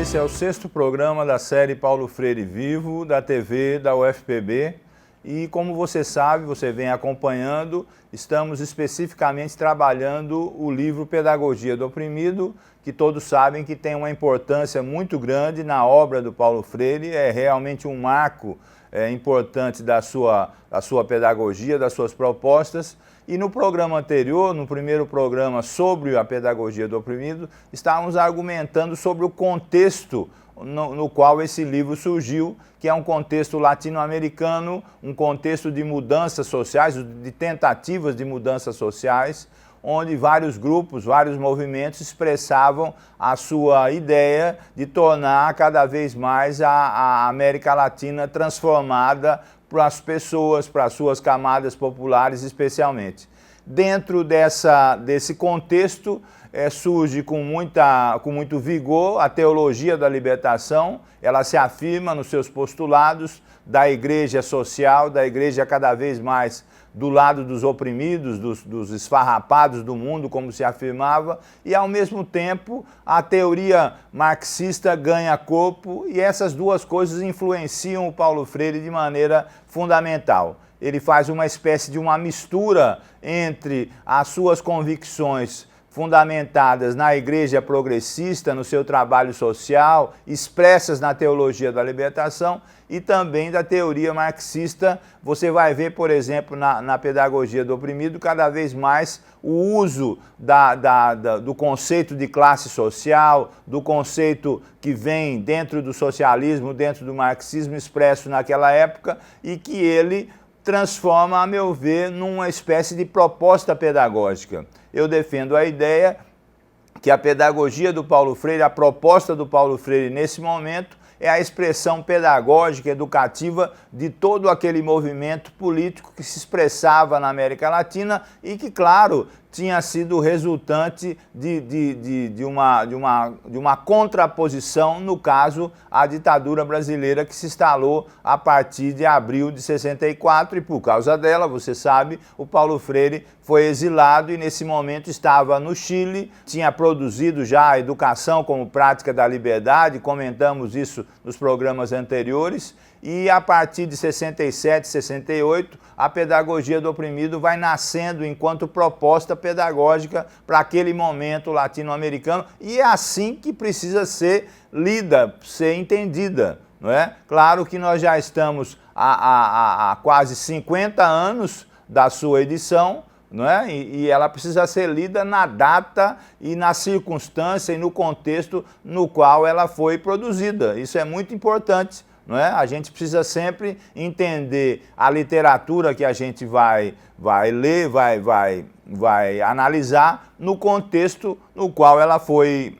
Esse é o 6º programa da série Paulo Freire Vivo, da TV da UFPB. E como você sabe, você vem acompanhando, estamos especificamente trabalhando o livro Pedagogia do Oprimido, que todos sabem que tem uma importância muito grande na obra do Paulo Freire, é realmente um marco importante da sua pedagogia, das suas propostas. E no programa anterior, no primeiro programa sobre a pedagogia do oprimido, estávamos argumentando sobre o contexto no qual esse livro surgiu, que é um contexto latino-americano, um contexto de mudanças sociais, de tentativas de mudanças sociais, onde vários grupos, vários movimentos expressavam a sua ideia de tornar cada vez mais a América Latina transformada para as pessoas, para as suas camadas populares especialmente. Dentro desse contexto, surge com muito vigor a teologia da libertação. Ela se afirma nos seus postulados da igreja social, da igreja cada vez mais do lado dos oprimidos, dos esfarrapados do mundo, como se afirmava, e ao mesmo tempo a teoria marxista ganha corpo, e essas duas coisas influenciam o Paulo Freire de maneira fundamental. Ele faz uma espécie de uma mistura entre as suas convicções fundamentadas na igreja progressista, no seu trabalho social, expressas na teologia da libertação, e também da teoria marxista. Você vai ver, por exemplo, na pedagogia do oprimido, cada vez mais o uso do conceito de classe social, do conceito que vem dentro do socialismo, dentro do marxismo expresso naquela época, e que ele transforma, a meu ver, numa espécie de proposta pedagógica. Eu defendo a ideia que a pedagogia do Paulo Freire, a proposta do Paulo Freire nesse momento, é a expressão pedagógica, educativa de todo aquele movimento político que se expressava na América Latina e que, claro, tinha sido resultante de uma contraposição, no caso, à ditadura brasileira que se instalou a partir de abril de 64, e por causa dela, você sabe, o Paulo Freire foi exilado e nesse momento estava no Chile, tinha produzido já a educação como prática da liberdade, comentamos isso nos programas anteriores, e a partir de 67, 68, a pedagogia do oprimido vai nascendo enquanto proposta pedagógica para aquele momento latino-americano, e é assim que precisa ser lida, ser entendida, não é? Claro que nós já estamos há quase 50 anos da sua edição, não é? E ela precisa ser lida na data e na circunstância e no contexto no qual ela foi produzida. Isso é muito importante. Não é? A gente precisa sempre entender a literatura que a gente vai ler, vai analisar no contexto no qual ela foi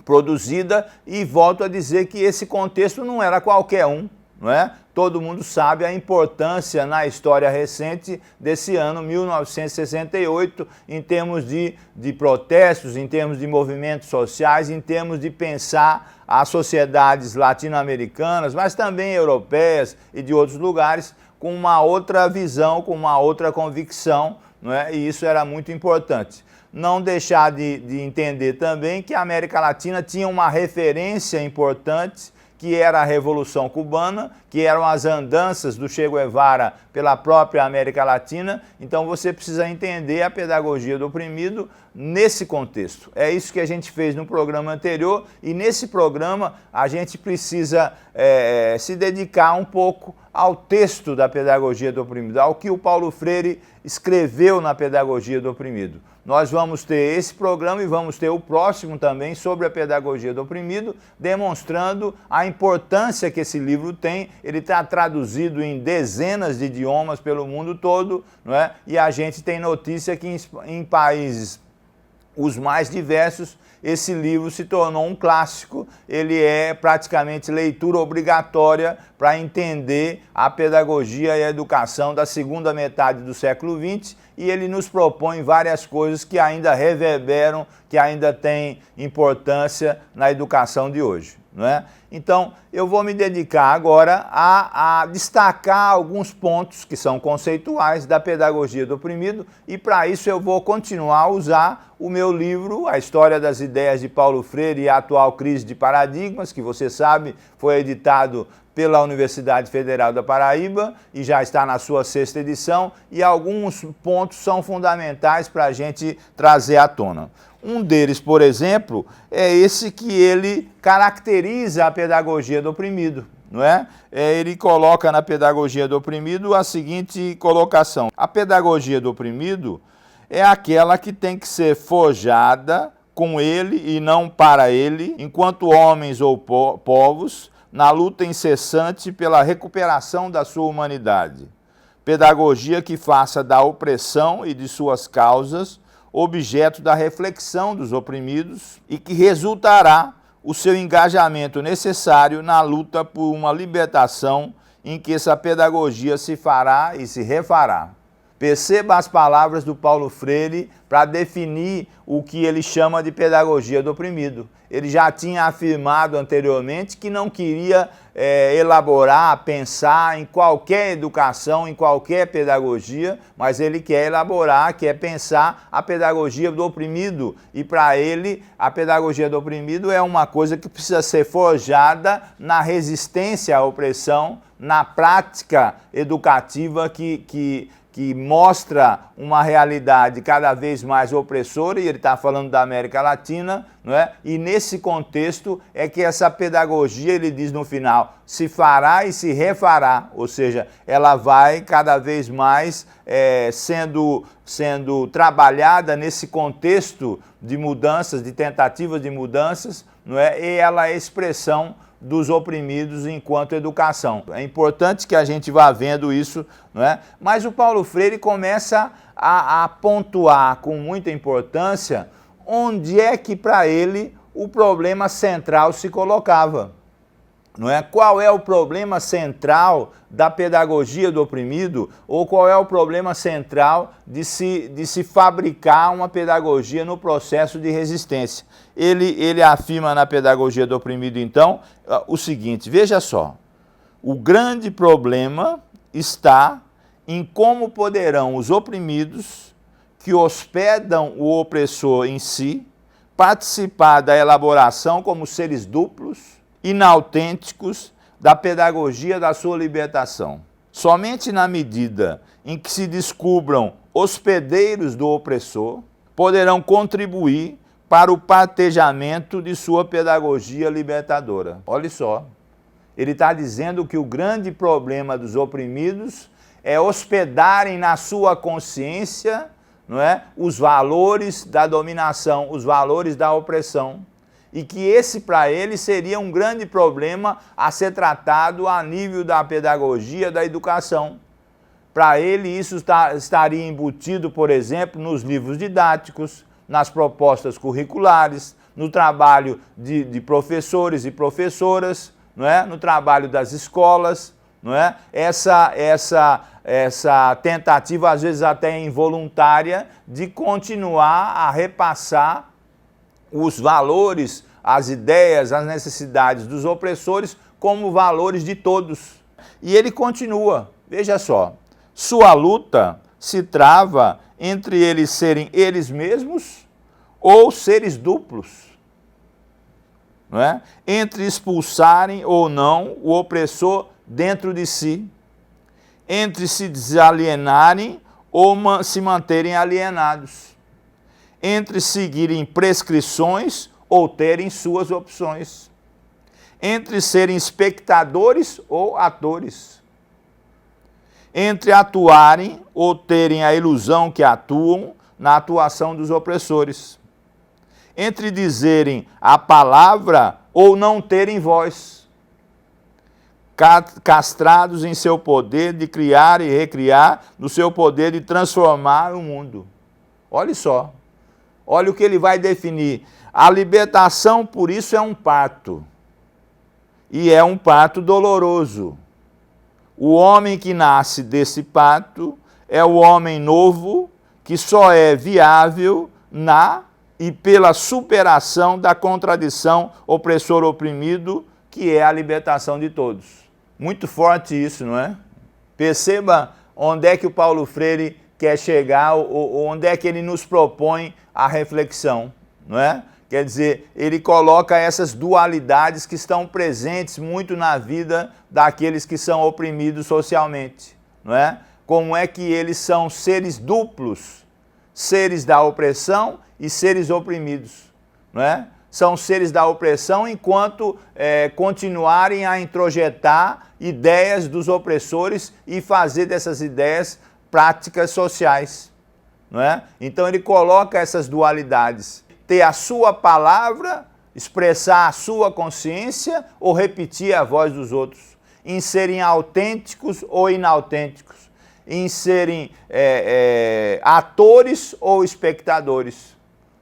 produzida, e volto a dizer que esse contexto não era qualquer um, não é? Todo mundo sabe a importância na história recente desse ano 1968, em termos de protestos, em termos de movimentos sociais, em termos de pensar as sociedades latino-americanas, mas também europeias e de outros lugares, com uma outra visão, com uma outra convicção, não é? E isso era muito importante. Não deixar de entender também que a América Latina tinha uma referência importante, que era a Revolução Cubana, que eram as andanças do Che Guevara pela própria América Latina. Então você precisa entender a pedagogia do oprimido nesse contexto. É isso que a gente fez no programa anterior, e nesse programa a gente precisa se dedicar um pouco ao texto da pedagogia do oprimido, ao que o Paulo Freire escreveu na pedagogia do oprimido. Nós vamos ter esse programa e vamos ter o próximo também sobre a pedagogia do oprimido, demonstrando a importância que esse livro tem. Ele está traduzido em dezenas de idiomas pelo mundo todo, não é? E a gente tem notícia que em países os mais diversos, esse livro se tornou um clássico. Ele é praticamente leitura obrigatória para entender a pedagogia e a educação da segunda metade do século XX, e ele nos propõe várias coisas que ainda reverberam, que ainda têm importância na educação de hoje. não é? Então, eu vou me dedicar agora a destacar alguns pontos que são conceituais da pedagogia do oprimido, e para isso eu vou continuar a usar o meu livro, A História das Ideias de Paulo Freire e a Atual Crise de Paradigmas, que você sabe foi editado pela Universidade Federal da Paraíba e já está na sua 6ª edição, e alguns pontos são fundamentais para a gente trazer à tona. Um deles, por exemplo, é esse que ele caracteriza a pedagogia do oprimido, não é? Ele coloca na pedagogia do oprimido a seguinte colocação: a pedagogia do oprimido é aquela que tem que ser forjada com ele e não para ele, enquanto homens ou povos, na luta incessante pela recuperação da sua humanidade. Pedagogia que faça da opressão e de suas causas objeto da reflexão dos oprimidos e que resultará o seu engajamento necessário na luta por uma libertação em que essa pedagogia se fará e se refará. Perceba as palavras do Paulo Freire para definir o que ele chama de pedagogia do oprimido. Ele já tinha afirmado anteriormente que não queria elaborar, pensar em qualquer educação, em qualquer pedagogia, mas ele quer elaborar, quer pensar a pedagogia do oprimido. E para ele, a pedagogia do oprimido é uma coisa que precisa ser forjada na resistência à opressão, na prática educativa que mostra uma realidade cada vez mais opressora, e ele está falando da América Latina, não é? E nesse contexto é que essa pedagogia, ele diz no final, se fará e se refará, ou seja, ela vai cada vez mais sendo trabalhada nesse contexto de mudanças, de tentativas de mudanças, não é? E ela é expressão dos oprimidos enquanto educação. É importante que a gente vá vendo isso, não é? Mas o Paulo Freire começa a pontuar com muita importância onde é que para ele o problema central se colocava, não é? Qual é o problema central da pedagogia do oprimido, ou qual é o problema central de se fabricar uma pedagogia no processo de resistência? Ele afirma na pedagogia do oprimido, então, o seguinte: veja só, o grande problema está em como poderão os oprimidos que hospedam o opressor em si participar da elaboração como seres duplos, inautênticos, da pedagogia da sua libertação. Somente na medida em que se descubram hospedeiros do opressor, poderão contribuir para o partejamento de sua pedagogia libertadora. Olha só, ele está dizendo que o grande problema dos oprimidos é hospedarem na sua consciência, não é, os valores da dominação, os valores da opressão, e que esse para ele seria um grande problema a ser tratado a nível da pedagogia da educação. Para ele isso estaria embutido, por exemplo, nos livros didáticos, nas propostas curriculares, no trabalho de professores e professoras, não é? No trabalho das escolas, não é? Essa tentativa, às vezes até involuntária, de continuar a repassar os valores, as ideias, as necessidades dos opressores como valores de todos. E ele continua, veja só, sua luta se trava entre eles serem eles mesmos ou seres duplos, não é? Entre expulsarem ou não o opressor dentro de si, entre se desalienarem ou se manterem alienados, entre seguirem prescrições ou terem suas opções, entre serem espectadores ou atores, entre atuarem ou terem a ilusão que atuam na atuação dos opressores, entre dizerem a palavra ou não terem voz, castrados em seu poder de criar e recriar, no seu poder de transformar o mundo. Olha só. Olha o que ele vai definir. A libertação, por isso, é um parto. E é um parto doloroso. O homem que nasce desse parto é o homem novo que só é viável na e pela superação da contradição opressor-oprimido, que é a libertação de todos. Muito forte isso, não é? Perceba onde é que o Paulo Freire quer chegar, ou onde é que ele nos propõe a reflexão, não é? Quer dizer, ele coloca essas dualidades que estão presentes muito na vida daqueles que são oprimidos socialmente, não é? Como é que eles são seres duplos, seres da opressão e seres oprimidos, não é? São seres da opressão enquanto continuarem a introjetar ideias dos opressores e fazer dessas ideias práticas sociais, não é? Então ele coloca essas dualidades, ter a sua palavra, expressar a sua consciência ou repetir a voz dos outros, em serem autênticos ou inautênticos, em serem atores ou espectadores.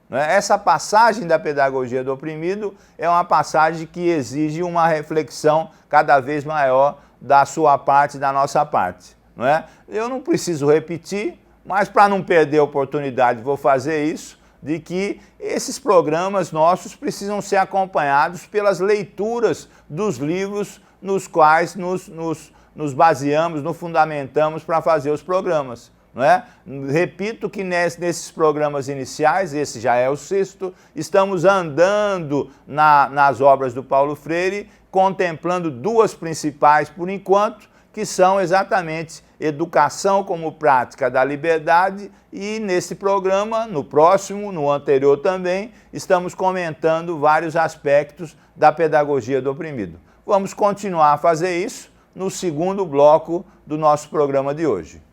Essa passagem da pedagogia do oprimido é uma passagem que exige uma reflexão cada vez maior da sua parte e da nossa parte. Não é? Eu não preciso repetir, mas para não perder a oportunidade vou fazer isso, de que esses programas nossos precisam ser acompanhados pelas leituras dos livros nos quais nos baseamos, nos fundamentamos para fazer os programas. Não é? Repito que nesses programas iniciais, esse já é o 6º, estamos andando nas obras do Paulo Freire, contemplando duas principais por enquanto, que são exatamente educação como prática da liberdade, e nesse programa, no próximo, no anterior também, estamos comentando vários aspectos da pedagogia do oprimido. Vamos continuar a fazer isso no segundo bloco do nosso programa de hoje.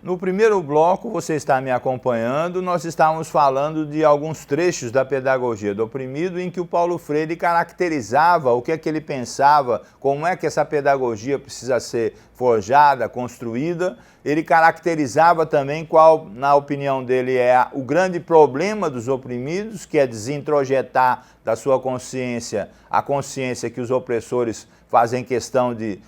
No primeiro bloco, você está me acompanhando, nós estávamos falando de alguns trechos da pedagogia do oprimido em que o Paulo Freire caracterizava o que é que ele pensava, como é que essa pedagogia precisa ser forjada, construída. Ele caracterizava também qual, na opinião dele, é o grande problema dos oprimidos, que é desintrojetar da sua consciência a consciência que os opressores fazem questão de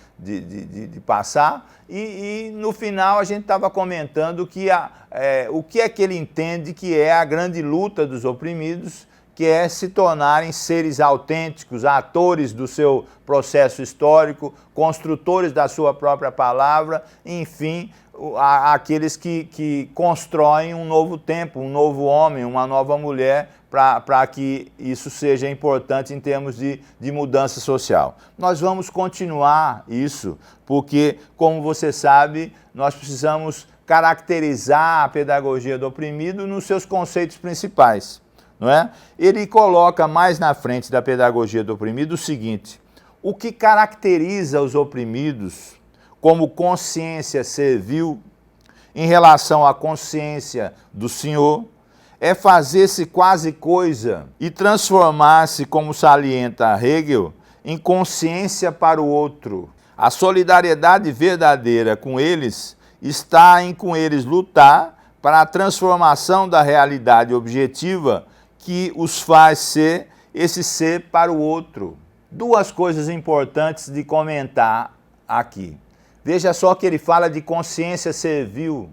passar, e no final a gente estava comentando que o que é que ele entende que é a grande luta dos oprimidos, que é se tornarem seres autênticos, atores do seu processo histórico, construtores da sua própria palavra, enfim, aqueles que constroem um novo tempo, um novo homem, uma nova mulher, para que isso seja importante em termos de mudança social. Nós vamos continuar isso, porque, como você sabe, nós precisamos caracterizar a pedagogia do oprimido nos seus conceitos principais, não é? Ele coloca mais na frente da pedagogia do oprimido o seguinte: o que caracteriza os oprimidos como consciência servil em relação à consciência do Senhor é fazer-se quase coisa e transformar-se, como salienta Hegel, em consciência para o outro. A solidariedade verdadeira com eles está em com eles lutar para a transformação da realidade objetiva que os faz ser esse ser para o outro. Duas coisas importantes de comentar aqui. Veja só que ele fala de consciência servil,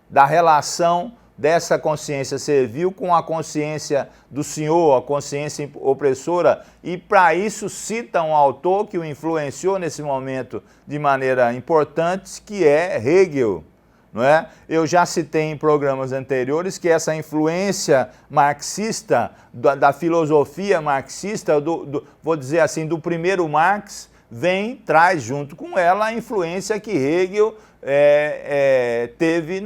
da relação dessa consciência servil com a consciência do Senhor, a consciência opressora, e para isso cita um autor que o influenciou nesse momento de maneira importante, que é Hegel. Não é? Eu já citei em programas anteriores que essa influência marxista, da filosofia marxista, vou dizer assim, do primeiro Marx, traz junto com ela a influência que Hegel teve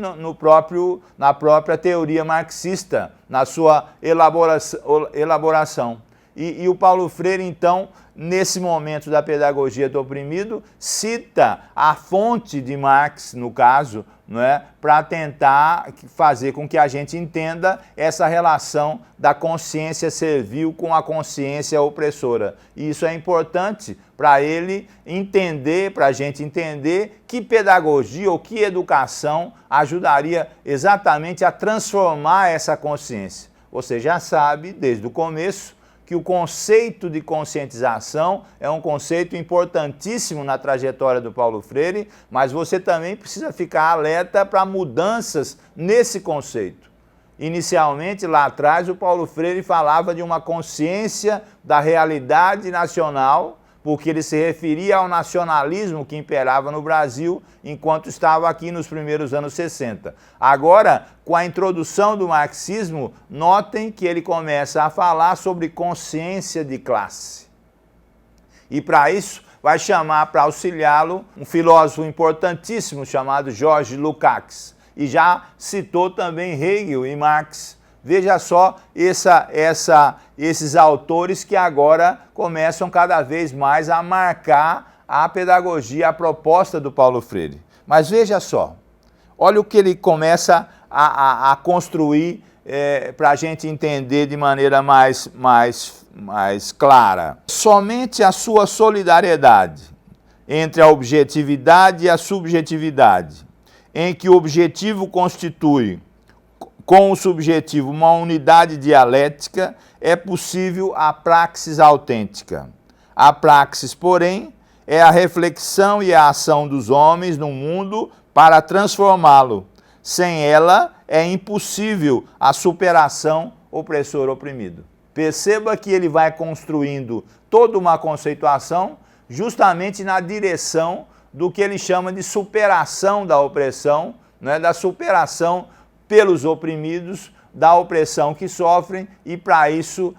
na própria teoria marxista, na sua elaboração. E o Paulo Freire, então, nesse momento da pedagogia do oprimido, cita a fonte de Marx, no caso, não é, para tentar fazer com que a gente entenda essa relação da consciência servil com a consciência opressora. E isso é importante para ele entender, para a gente entender que pedagogia ou que educação ajudaria exatamente a transformar essa consciência. Você já sabe, desde o começo, que o conceito de conscientização é um conceito importantíssimo na trajetória do Paulo Freire, mas você também precisa ficar alerta para mudanças nesse conceito. Inicialmente, lá atrás, o Paulo Freire falava de uma consciência da realidade nacional, porque ele se referia ao nacionalismo que imperava no Brasil enquanto estava aqui nos primeiros anos 60. Agora, com a introdução do marxismo, notem que ele começa a falar sobre consciência de classe. E para isso, vai chamar para auxiliá-lo um filósofo importantíssimo chamado Georges Lukács. E já citou também Hegel e Marx. Veja só esses autores que agora começam cada vez mais a marcar a pedagogia, a proposta do Paulo Freire. Mas veja só, olha o que ele começa a construir para a gente entender de maneira mais clara. Somente a sua solidariedade entre a objetividade e a subjetividade, em que o objetivo constitui com o subjetivo uma unidade dialética, é possível a praxis autêntica. A praxis, porém, é a reflexão e a ação dos homens no mundo para transformá-lo. Sem ela, é impossível a superação opressor-oprimido. Perceba que ele vai construindo toda uma conceituação justamente na direção do que ele chama de superação da opressão, né, da superação pelos oprimidos, da opressão que sofrem, e para isso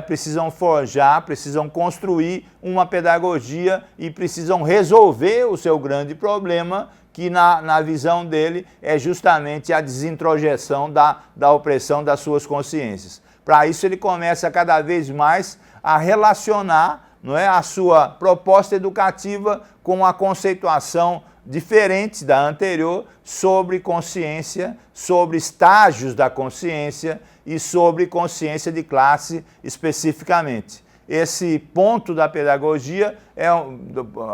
precisam forjar, precisam construir uma pedagogia e precisam resolver o seu grande problema, que na visão dele é justamente a desintrojeção da opressão das suas consciências. Para isso ele começa cada vez mais a relacionar a sua proposta educativa com a conceituação diferente da anterior sobre consciência, sobre estágios da consciência e sobre consciência de classe especificamente. Esse ponto da pedagogia,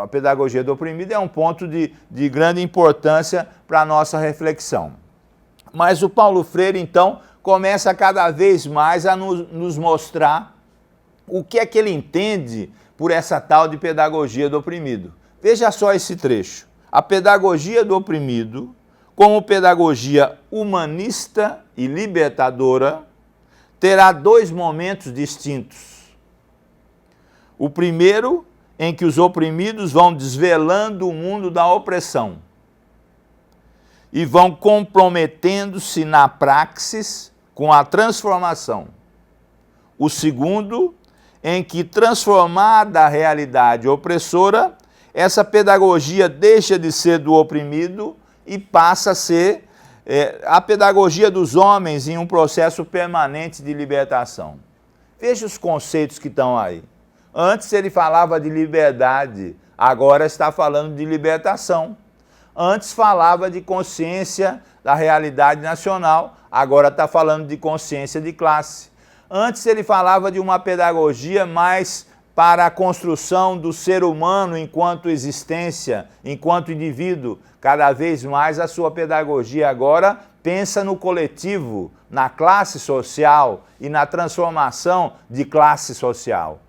a pedagogia do oprimido, é um ponto de grande importância para a nossa reflexão. Mas o Paulo Freire, então, começa cada vez mais a nos mostrar o que é que ele entende por essa tal de pedagogia do oprimido. Veja só esse trecho. A pedagogia do oprimido, como pedagogia humanista e libertadora, terá dois momentos distintos. O primeiro, em que os oprimidos vão desvelando o mundo da opressão e vão comprometendo-se na praxis com a transformação. O segundo, em que, transformada a realidade opressora, essa pedagogia deixa de ser do oprimido e passa a ser a pedagogia dos homens em um processo permanente de libertação. Veja os conceitos que estão aí. Antes ele falava de liberdade, agora está falando de libertação. Antes falava de consciência da realidade nacional, agora está falando de consciência de classe. Antes ele falava de uma pedagogia mais para a construção do ser humano enquanto existência, enquanto indivíduo. Cada vez mais a sua pedagogia agora pensa no coletivo, na classe social e na transformação de classe social.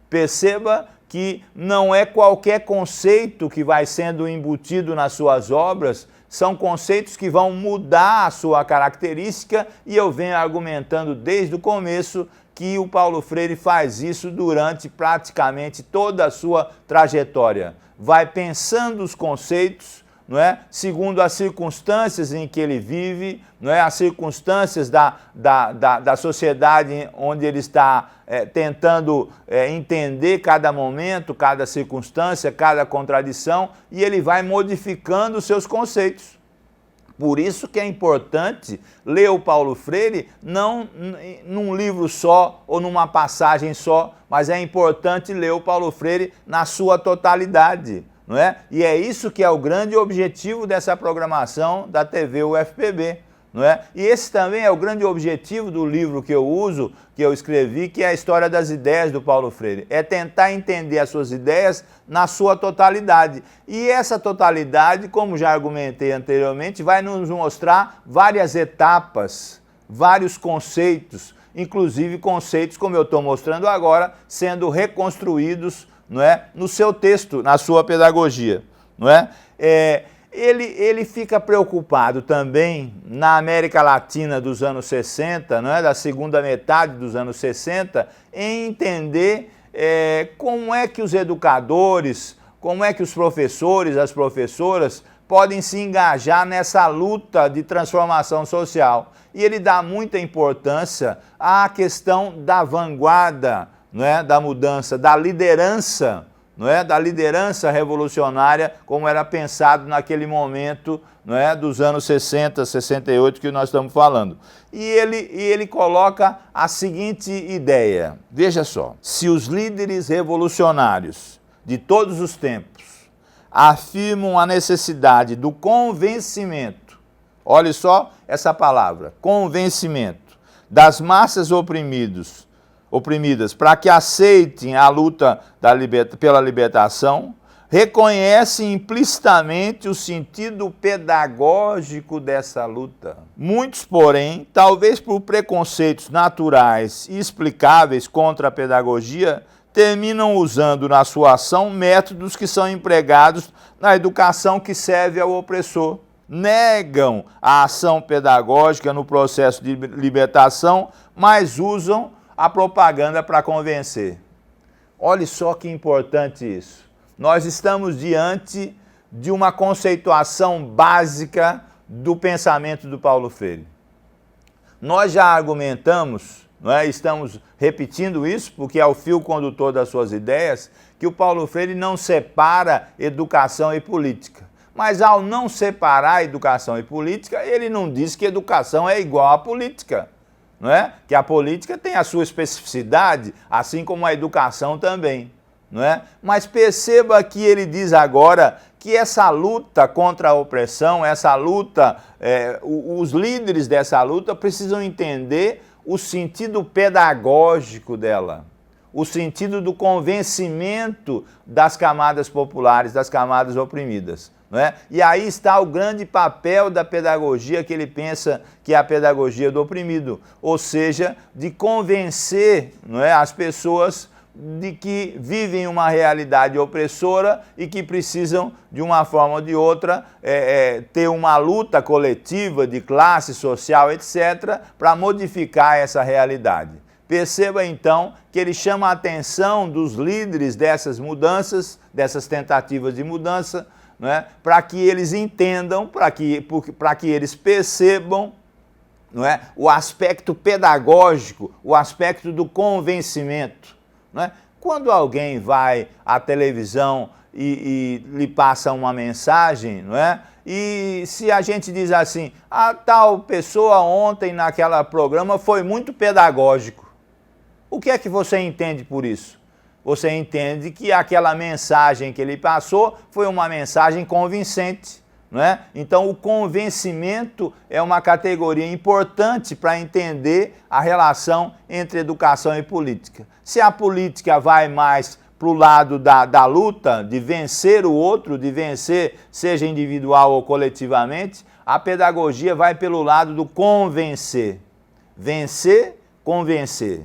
Perceba que não é qualquer conceito que vai sendo embutido nas suas obras, são conceitos que vão mudar a sua característica, e eu venho argumentando desde o começo que o Paulo Freire faz isso durante praticamente toda a sua trajetória. Vai pensando os conceitos, segundo as circunstâncias em que ele vive, as circunstâncias da sociedade onde ele está tentando entender cada momento, cada circunstância, cada contradição, e ele vai modificando os seus conceitos. Por isso que é importante ler o Paulo Freire não num livro só ou numa passagem só, mas é importante ler o Paulo Freire na sua totalidade, não é? E é isso que é o grande objetivo dessa programação da TV UFPB, não é? E esse também é o grande objetivo do livro que eu uso, que eu escrevi, que é a História das Ideias do Paulo Freire. É tentar entender as suas ideias na sua totalidade. E essa totalidade, como já argumentei anteriormente, vai nos mostrar várias etapas, vários conceitos, inclusive conceitos, como eu estou mostrando agora, sendo reconstruídos, não é, no seu texto, na sua pedagogia, não é? Ele fica preocupado também na América Latina dos anos 60, não é? Da segunda metade dos anos 60, em entender como é que os educadores, como é que os professores, as professoras podem se engajar nessa luta de transformação social. E ele dá muita importância à questão da vanguarda, não é? Da mudança, da liderança, não é? Da liderança revolucionária, como era pensado naquele momento, não é? Dos anos 60, 68 que nós estamos falando. E ele coloca a seguinte ideia, veja só: se os líderes revolucionários de todos os tempos afirmam a necessidade do convencimento, olha só essa palavra, convencimento, das massas oprimidas para que aceitem a luta pela libertação, reconhecem implicitamente o sentido pedagógico dessa luta. Muitos, porém, talvez por preconceitos naturais e explicáveis contra a pedagogia, terminam usando na sua ação métodos que são empregados na educação que serve ao opressor. Negam a ação pedagógica no processo de libertação, mas usam a propaganda para convencer. Olha só que importante isso. Nós estamos diante de uma conceituação básica do pensamento do Paulo Freire. Nós já argumentamos, não é? Estamos repetindo isso porque é o fio condutor das suas ideias, que o Paulo Freire não separa educação e política. Mas ao não separar educação e política, ele não diz que educação é igual à política. Não é? Que a política tem a sua especificidade, assim como a educação também, não é? Mas perceba que ele diz agora que essa luta contra a opressão, essa luta, os líderes dessa luta precisam entender o sentido pedagógico dela, o sentido do convencimento das camadas populares, das camadas oprimidas. Não é? E aí está o grande papel da pedagogia que ele pensa que é a pedagogia do oprimido, ou seja, de convencer, não é, as pessoas de que vivem uma realidade opressora e que precisam, de uma forma ou de outra, ter uma luta coletiva de classe social, etc., para modificar essa realidade. Perceba então que ele chama a atenção dos líderes dessas mudanças, dessas tentativas de mudança, não é? Para que eles entendam, para que eles percebam, não é? O aspecto pedagógico, o aspecto do convencimento. Não é? Quando alguém vai à televisão e lhe passa uma mensagem, não é? E se a gente diz assim, a tal pessoa ontem naquele programa foi muito pedagógico, o que é que você entende por isso? Você entende que aquela mensagem que ele passou foi uma mensagem convincente, não é? Então o convencimento é uma categoria importante para entender a relação entre educação e política. Se a política vai mais para o lado da luta, de vencer o outro, de vencer, seja individual ou coletivamente, a pedagogia vai pelo lado do convencer. Vencer, convencer.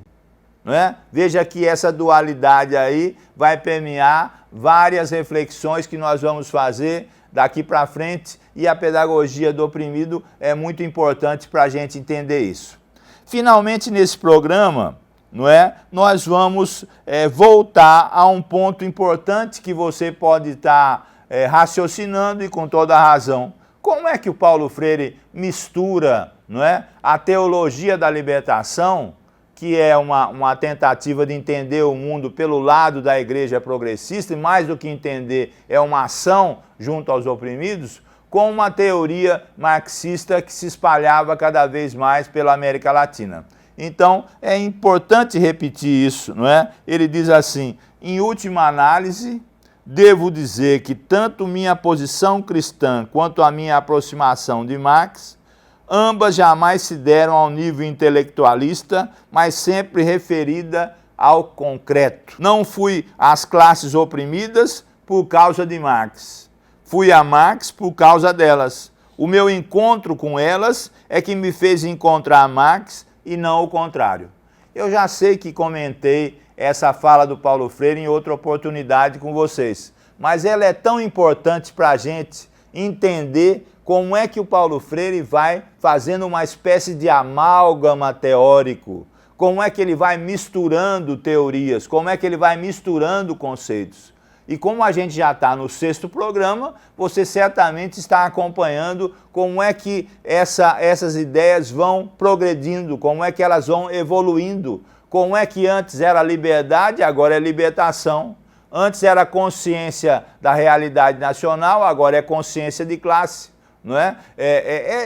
Não é? Veja que essa dualidade aí vai permear várias reflexões que nós vamos fazer daqui para frente, e a pedagogia do oprimido é muito importante para a gente entender isso. Finalmente, nesse programa, não é, nós vamos voltar a um ponto importante que você pode estar raciocinando, e com toda a razão. Como é que o Paulo Freire mistura, não é, a teologia da libertação, que é uma tentativa de entender o mundo pelo lado da igreja progressista, e mais do que entender, é uma ação junto aos oprimidos? com uma teoria marxista que se espalhava cada vez mais pela América Latina. Então, é importante repetir isso, não é? Ele diz assim: em última análise, devo dizer que tanto minha posição cristã quanto a minha aproximação de Marx, ambas jamais se deram ao nível intelectualista, mas sempre referida ao concreto. Não fui às classes oprimidas por causa de Marx. Fui a Marx por causa delas. O meu encontro com elas é que me fez encontrar Marx e não o contrário. Eu já sei que comentei essa fala do Paulo Freire em outra oportunidade com vocês, mas ela é tão importante para a gente entender como é que o Paulo Freire vai fazendo uma espécie de amálgama teórico, como é que ele vai misturando teorias, como é que ele vai misturando conceitos. E como a gente já está no 6º programa, você certamente está acompanhando como é que essas ideias vão progredindo, como é que elas vão evoluindo, como é que antes era liberdade, agora é libertação, antes era consciência da realidade nacional, agora é consciência de classe, não é?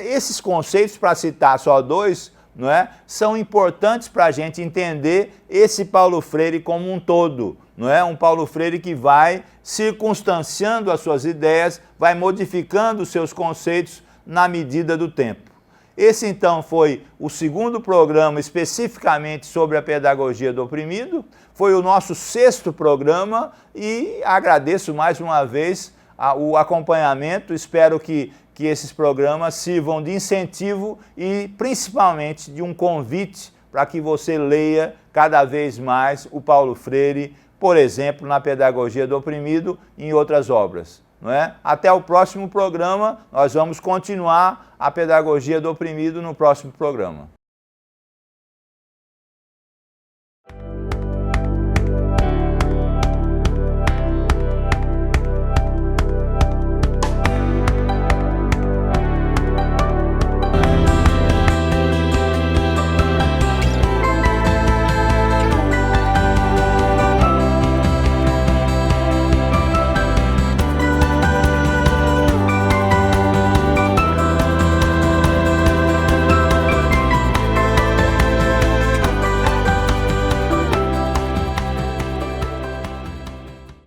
Esses conceitos, para citar só dois, não é, são importantes para a gente entender esse Paulo Freire como um todo, não é? Um Paulo Freire que vai circunstanciando as suas ideias, vai modificando os seus conceitos na medida do tempo. Esse então foi o 2º programa especificamente sobre a pedagogia do oprimido, foi o nosso 6º programa e agradeço mais uma vez o acompanhamento, espero que esses programas sirvam de incentivo e principalmente de um convite para que você leia cada vez mais o Paulo Freire, por exemplo, na Pedagogia do Oprimido e em outras obras. Não é? Até o próximo programa, nós vamos continuar a Pedagogia do Oprimido no próximo programa.